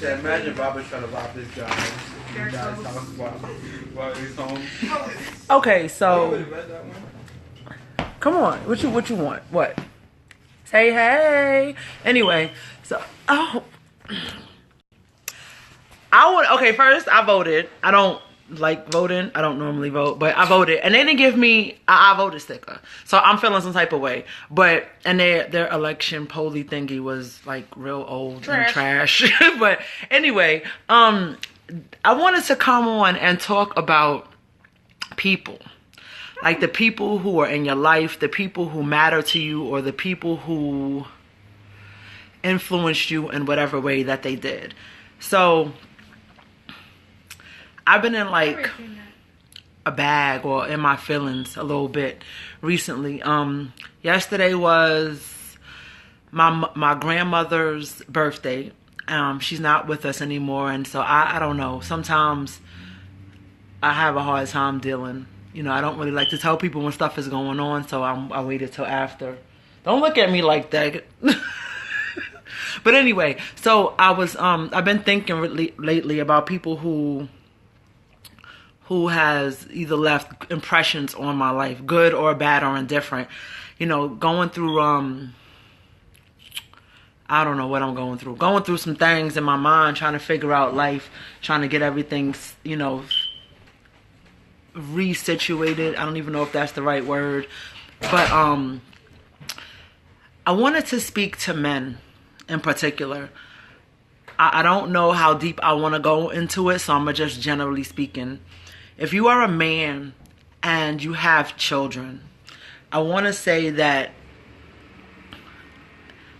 Yeah, imagine Robert trying to rob this guy. This guy's house while he's home. Okay, You so read that one? come on. What you want? What? Say hey. Anyway, so okay, first I voted. I don't like voting. I don't normally vote, but I voted, and they didn't give me a I voted sticker, so I'm feeling some type of way. But and their election polly thingy was like real old and trash. But anyway, I wanted to come on and talk about people, like the people who are in your life, the people who matter to you, or the people who influenced you in whatever way that they did. So I've been in like a bag or in my feelings a little bit recently. Yesterday was my grandmother's birthday. She's not with us anymore, and so I don't know. Sometimes I have a hard time dealing. You know, I don't really like to tell people when stuff is going on, so I waited till after. Don't look at me like that. But anyway, so I've been thinking lately about people who has either left impressions on my life, good or bad or indifferent. You know, going through, I don't know what I'm going through. Going through some things in my mind, trying to figure out life, trying to get everything, you know, resituated. I don't even know if that's the right word. But I wanted to speak to men in particular. I don't know how deep I want to go into it, so I'm just generally speaking. If you are a man and you have children, I want to say that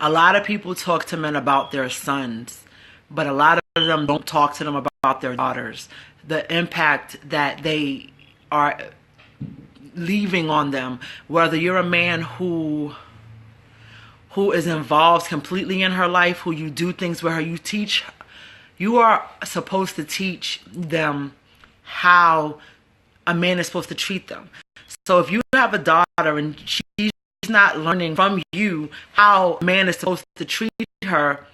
a lot of people talk to men about their sons, but a lot of them don't talk to them about their daughters. The impact that they are leaving on them, whether you're a man who is involved completely in her life, who you do things with her, you are supposed to teach them how a man is supposed to treat them. So if you have a daughter and she's not learning from you how a man is supposed to treat her,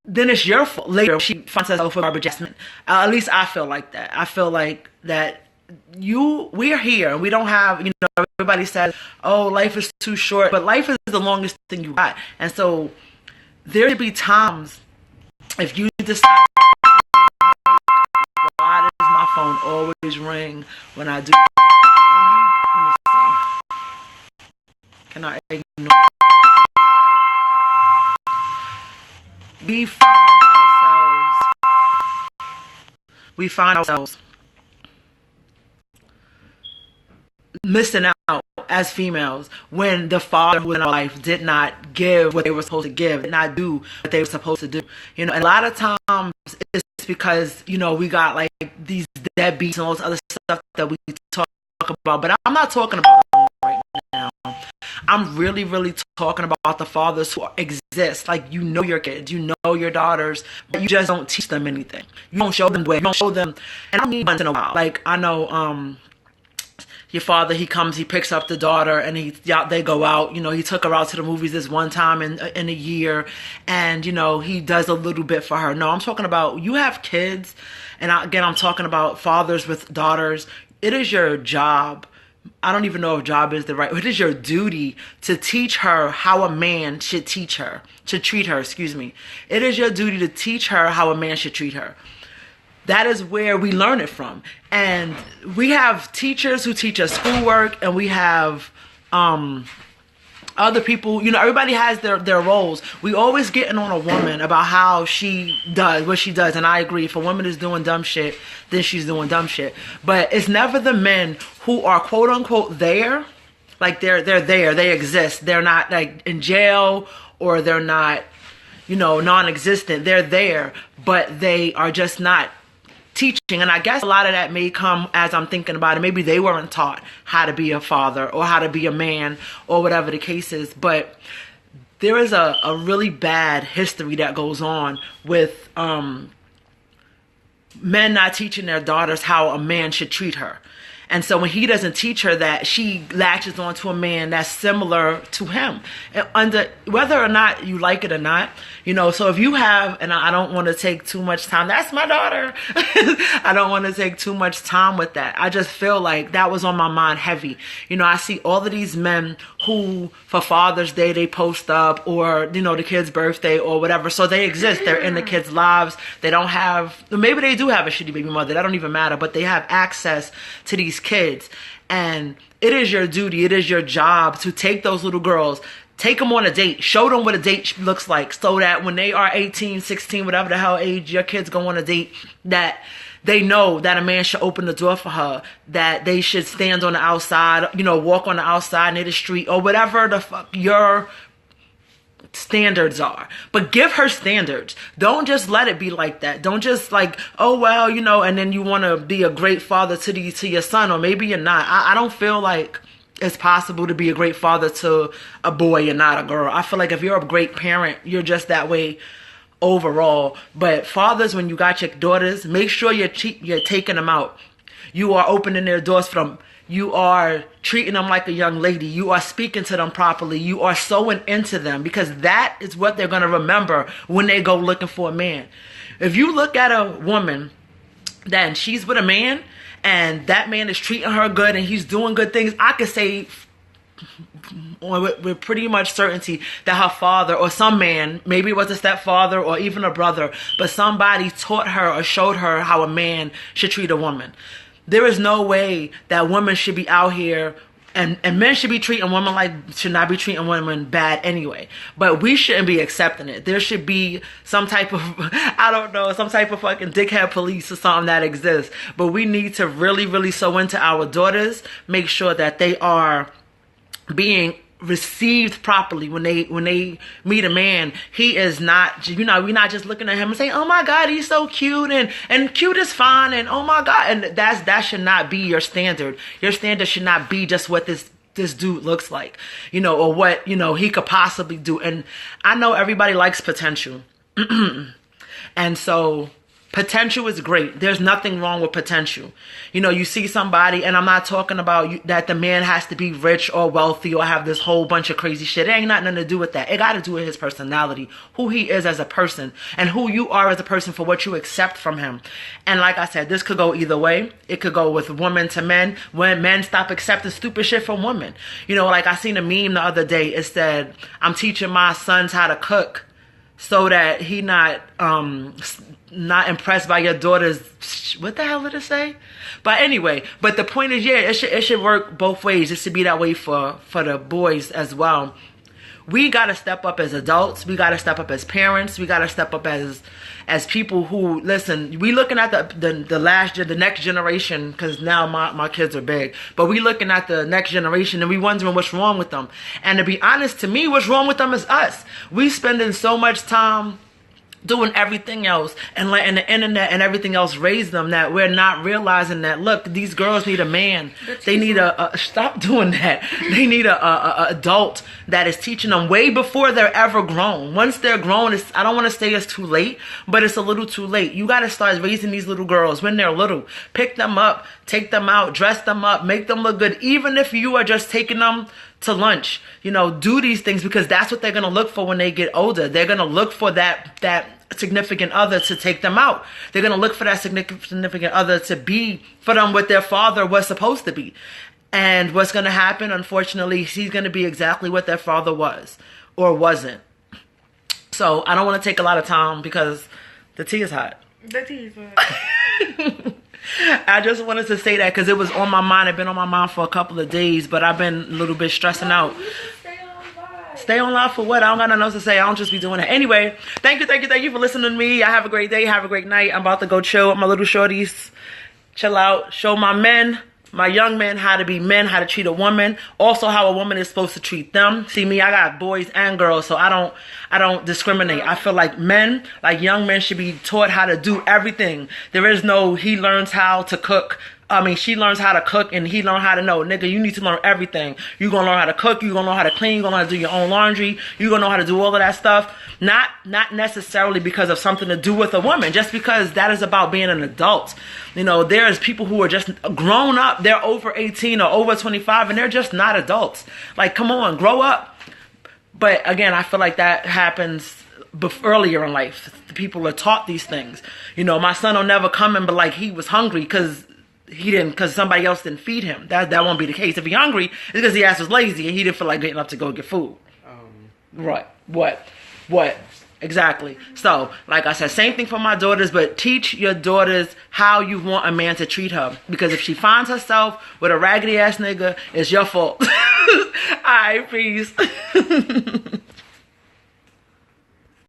then it's your fault. Later she finds herself a garbage assessment. At least I feel like that. I feel like that we're here and we don't have, you know, everybody says, oh, life is too short, but life is the longest thing you got. And so there should be times if you decide, why does my phone always ring when I do? Let me see. Can I ignore? We find ourselves missing out as females when the father who in our life did not give what they were supposed to give, did not do what they were supposed to do. You know, and a lot of times it's because, you know, we got like these deadbeats and all this other stuff that we talk about, but I'm not talking about them right now. I'm really, really talking about the fathers who exist. Like, you know your kids, you know your daughters, but you just don't teach them anything. You don't show them the way. You don't show them, and I mean once in a while. Like, I know, your father, he comes, he picks up the daughter, and they go out. You know, he took her out to the movies this one time in a year, and, you know, he does a little bit for her. No, I'm talking about, you have kids, and again, I'm talking about fathers with daughters. It is your job. I don't even know if job is the right. It is your duty to teach her how a man should treat her. It is your duty to teach her how a man should treat her. That is where we learn it from. And we have teachers who teach us schoolwork, and we have other people, you know, everybody has their roles. We always getting on a woman about how she does what she does, and I agree. If a woman is doing dumb shit, then she's doing dumb shit. But it's never the men who are quote unquote there, like they're there, they exist. They're not like in jail, or they're not, you know, non-existent. They're there, but they are just not teaching. And I guess a lot of that may come as I'm thinking about it. Maybe they weren't taught how to be a father or how to be a man or whatever the case is. But there is a really bad history that goes on with men not teaching their daughters how a man should treat her. And so when he doesn't teach her that, she latches onto a man that's similar to him, and under whether or not you like it or not, you know. So if you have, and I don't want to take too much time, that's my daughter. I don't want to take too much time with that. I just feel like that was on my mind heavy. You know, I see all of these men who for Father's Day they post up, or you know, the kid's birthday or whatever. So they exist. They're in the kids' lives. They don't have, maybe they do have a shitty baby mother. That don't even matter. But they have access to these kids, and it is your duty. It is your job to take those little girls. Take them on a date. Show them what a date looks like, so that when they are 18, 16, whatever the hell age your kids go on a date, that they know that a man should open the door for her, that they should stand on the outside, you know, walk on the outside near the street, or whatever the fuck your standards are. But give her standards. Don't just let it be like that. Don't just like, oh well, you know, and then you want to be a great father to your son, or maybe you're not. I don't feel like it's possible to be a great father to a boy and not a girl. I feel like if you're a great parent, you're just that way overall. But fathers, when you got your daughters, make sure you're taking them out. You are opening their doors for them. You are treating them like a young lady. You are speaking to them properly. You are sewing into them, because that is what they're going to remember when they go looking for a man. If you look at a woman, then she's with a man, and that man is treating her good and he's doing good things, I could say with pretty much certainty that her father or some man, maybe it was a stepfather or even a brother, but somebody taught her or showed her how a man should treat a woman. There is no way that women should be out here, and men should be treating women like, should not be treating women bad anyway. But we shouldn't be accepting it. There should be some type of, I don't know, some type of fucking dickhead police or something that exists. But we need to really, really sew into our daughters, make sure that they are being received properly when they meet a man. He is not, you know, we're not just looking at him and saying, oh my God, he's so cute, and cute is fine, and oh my God, and that should not be your standard. Your standard should not be just what this dude looks like, you know, or what, you know, he could possibly do. And I know everybody likes potential. And so potential is great. There's nothing wrong with potential. You know, you see somebody, and I'm not talking about that the man has to be rich or wealthy or have this whole bunch of crazy shit. It ain't nothing to do with that. It got to do with his personality, who he is as a person, and who you are as a person for what you accept from him. And like I said, this could go either way. It could go with women to men, when men stop accepting stupid shit from women. You know, like I seen a meme the other day. It said, I'm teaching my sons how to cook so that he not impressed by your daughter's, what the hell did it say? But anyway, but the point is, yeah, it should work both ways. It should be that way for the boys as well. We got to step up as adults. We got to step up as parents. We got to step up as people who, listen, we looking at the next generation, because now my kids are big, but we looking at the next generation and we wondering what's wrong with them. And to be honest, to me, what's wrong with them is us. We spending so much time doing everything else and letting the internet and everything else raise them, that we're not realizing that, look, these girls need a man. They need stop doing that. They need a adult that is teaching them way before they're ever grown. Once they're grown, I don't want to say it's too late, but it's a little too late. You got to start raising these little girls when they're little. Pick them up, take them out, dress them up, make them look good. Even if you are just taking them to lunch, you know, do these things, because that's what they're going to look for when they get older. They're going to look for that significant other to take them out. They're going to look for that significant other to be for them what their father was supposed to be. And what's going to happen, unfortunately, he's going to be exactly what their father was or wasn't. So I don't want to take a lot of time because the tea is hot. The tea is hot. I just wanted to say that because it was on my mind. It's been on my mind for a couple of days, but I've been a little bit stressing out. Stay on live for what? I don't got nothing else to say. I don't just be doing that. Anyway, thank you for listening to me. I have a great day. Have a great night. I'm about to go chill with my little shorties. Chill out. Show my men, my young men, how to be men, how to treat a woman. Also, how a woman is supposed to treat them. See me, I got boys and girls, so I don't discriminate. I feel like men, like young men, should be taught how to do everything. There is no, he learns how to cook she learns how to cook and he learns how to know, nigga, you need to learn everything. You're going to learn how to cook. You're going to know how to clean. You're going to know how to do your own laundry. You're going to know how to do all of that stuff. Not necessarily because of something to do with a woman, just because that is about being an adult. You know, there's people who are just grown up. They're over 18 or over 25 and they're just not adults. Like, come on, grow up. But again, I feel like that happens earlier in life. People are taught these things. You know, my son will never come and be like he was hungry because somebody else didn't feed him. That won't be the case. If he's hungry, it's because he ass was lazy and he didn't feel like getting up to go get food. Right. What? Exactly. So, like I said, same thing for my daughters, but teach your daughters how you want a man to treat her. Because if she finds herself with a raggedy ass nigga, it's your fault. Alright, peace.